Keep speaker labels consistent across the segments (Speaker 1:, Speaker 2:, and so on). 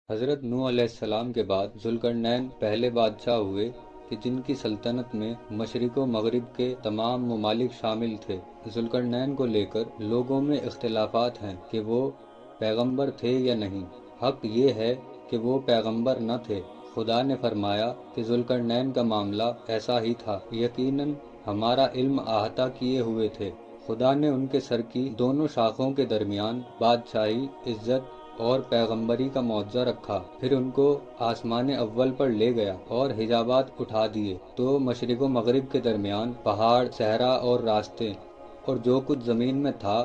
Speaker 1: حضرت نوح علیہ السلام کے بعد ذوالقرنین پہلے بادشاہ ہوئے کہ جن کی سلطنت میں مشرق و مغرب کے تمام ممالک شامل تھے۔ ذوالقرنین کو لے کر لوگوں میں اختلافات ہیں کہ وہ پیغمبر تھے یا نہیں۔ حق یہ ہے کہ وہ پیغمبر نہ تھے۔ خدا نے فرمایا کہ ذوالقرنین کا معاملہ ایسا ہی تھا، یقیناً ہمارا علم احاطہ کیے ہوئے تھے۔ خدا نے ان کے سر کی دونوں شاخوں کے درمیان بادشاہی، عزت اور پیغمبری کا معجزہ رکھا، پھر ان کو آسمان اول پر لے گیا اور حجابات اٹھا دیے تو مشرق و مغرب کے درمیان پہاڑ، صحرا اور راستے اور جو کچھ زمین میں تھا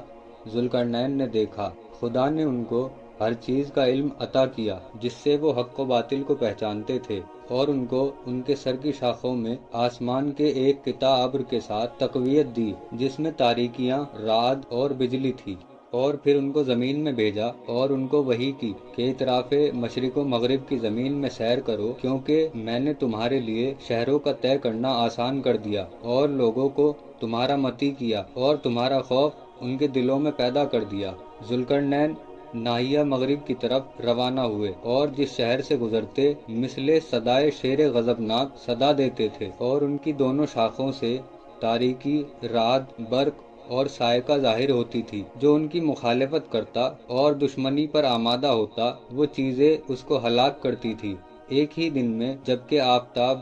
Speaker 1: ذوالقرنین نے دیکھا۔ خدا نے ان کو ہر چیز کا علم عطا کیا جس سے وہ حق و باطل کو پہچانتے تھے، اور ان کو ان کے سر کی شاخوں میں آسمان کے ایک قطع ابر کے ساتھ تقویت دی جس میں تاریکیاں، رعد اور بجلی تھی، اور پھر ان کو زمین میں بھیجا اور ان کو وحی کی کہ اطراف مشرق و مغرب کی زمین میں سیر کرو، کیونکہ میں نے تمہارے لیے شہروں کا طے کرنا آسان کر دیا اور لوگوں کو تمہارا مطیع کیا اور تمہارا خوف ان کے دلوں میں پیدا کر دیا۔ ذوالقرنین ناحیہ مغرب کی طرف روانہ ہوئے اور جس شہر سے گزرتے مثل صدائے شیر غضبناک صدا دیتے تھے، اور ان کی دونوں شاخوں سے تاریکی، رعد، برق اور صاعقہ ظاہر ہوتی تھی۔ جو ان کی مخالفت کرتا اور دشمنی پر آمادہ ہوتا وہ چیزیں اس کو ہلاک کرتی تھی۔ ایک ہی دن میں جبکہ آفتاب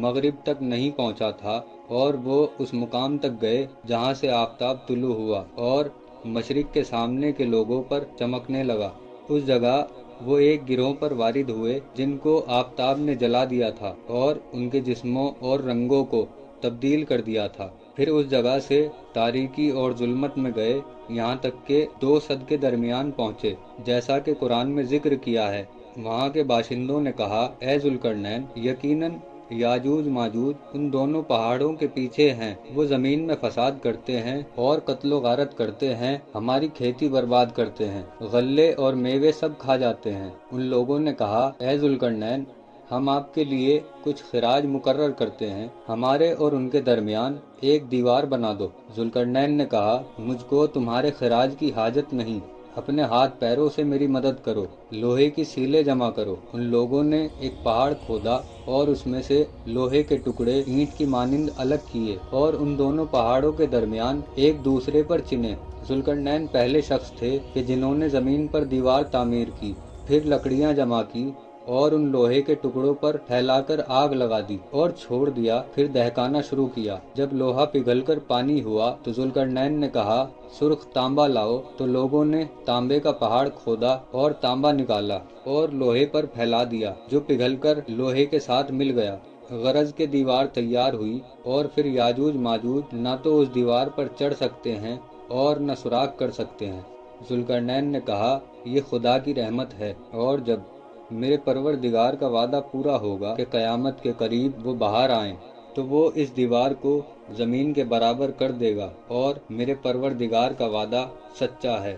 Speaker 1: مغرب تک نہیں پہنچا تھا اور وہ اس مقام تک گئے جہاں سے آفتاب طلوع ہوا اور مشرق کے سامنے کے لوگوں پر چمکنے لگا۔ اس جگہ وہ ایک گروہ پر وارد ہوئے جن کو آفتاب نے جلا دیا تھا اور ان کے جسموں اور رنگوں کو تبدیل کر دیا تھا۔ پھر اس جگہ سے تاریکی اور ظلمت میں گئے یہاں تک کہ 2 سد کے درمیان پہنچے، جیسا کہ قرآن میں ذکر کیا ہے۔ وہاں کے باشندوں نے کہا، اے ذوالقرنین، یقیناً یاجوج ماجوج ان دونوں پہاڑوں کے پیچھے ہیں، وہ زمین میں فساد کرتے ہیں اور قتل و غارت کرتے ہیں، ہماری کھیتی برباد کرتے ہیں، غلے اور میوے سب کھا جاتے ہیں۔ ان لوگوں نے کہا، اے ذوالقرنین، ہم آپ کے لیے کچھ خراج مقرر کرتے ہیں، ہمارے اور ان کے درمیان ایک دیوار بنا دو۔ ذوالقرنین نے کہا، مجھ کو تمہارے خراج کی حاجت نہیں، اپنے ہاتھ پیروں سے میری مدد کرو، لوہے کی سیلیں جمع کرو۔ ان لوگوں نے ایک پہاڑ کھودا اور اس میں سے لوہے کے ٹکڑے اینٹ کی مانند الگ کیے اور ان دونوں پہاڑوں کے درمیان ایک دوسرے پر چنے۔ ذوالقرنین پہلے شخص تھے کہ جنہوں نے زمین پر دیوار تعمیر کی، پھر لکڑیاں جمع کی اور ان لوہے کے ٹکڑوں پر پھیلا کر آگ لگا دی اور چھوڑ دیا، پھر دہکانا شروع کیا۔ جب لوہا پگھل کر پانی ہوا تو ذوالقرنین نے کہا، سرخ تانبا لاؤ۔ تو لوگوں نے تانبے کا پہاڑ کھودا اور تانبا نکالا اور لوہے پر پھیلا دیا جو پگھل کر لوہے کے ساتھ مل گیا۔ غرض کے دیوار تیار ہوئی، اور پھر یاجوج ماجوج نہ تو اس دیوار پر چڑھ سکتے ہیں اور نہ سوراخ کر سکتے ہیں۔ ذوالقرنین نے کہا، یہ خدا کی رحمت ہے، اور جب میرے پروردگار کا وعدہ پورا ہوگا کہ قیامت کے قریب وہ باہر آئیں تو وہ اس دیوار کو زمین کے برابر کر دے گا، اور میرے پروردگار کا وعدہ سچا ہے۔